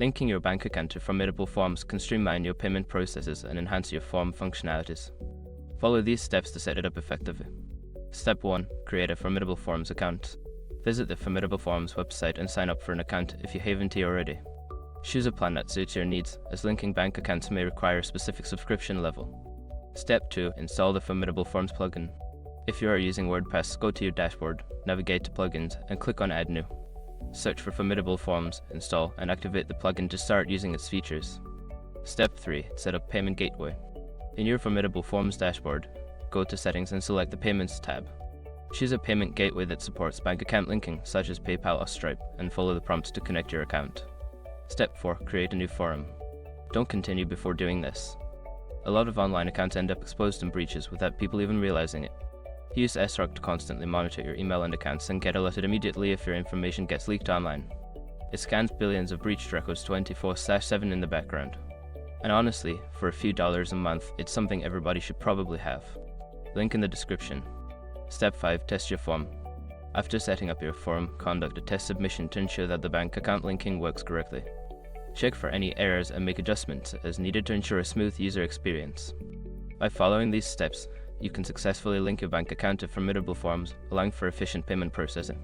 Linking your bank account to Formidable Forms can streamline your payment processes and enhance your form functionalities. Follow these steps to set it up effectively. Step 1. Create a Formidable Forms account. Visit the Formidable Forms website and sign up for an account if you haven't already. Choose a plan that suits your needs, as linking bank accounts may require a specific subscription level. Step 2. Install the Formidable Forms plugin. If you are using WordPress, go to your dashboard, navigate to Plugins, and click on Add New. Search for Formidable Forms, install, and activate the plugin to start using its features. Step 3. Set up Payment Gateway. In your Formidable Forms dashboard, go to Settings and select the Payments tab. Choose a payment gateway that supports bank account linking, such as PayPal or Stripe, and follow the prompts to connect your account. Step 4. Create a new forum. Don't continue before doing this. A lot of online accounts end up exposed in breaches without people even realizing it. Use SROC to constantly monitor your email and accounts and get alerted immediately if your information gets leaked online. It scans billions of breached records 24/7 in the background. And honestly, for a few dollars a month, it's something everybody should probably have. Link in the description. Step 5. Test your form. After setting up your form, conduct a test submission to ensure that the bank account linking works correctly. Check for any errors and make adjustments as needed to ensure a smooth user experience. By following these steps, you can successfully link your bank account to Formidable Forms, allowing for efficient payment processing.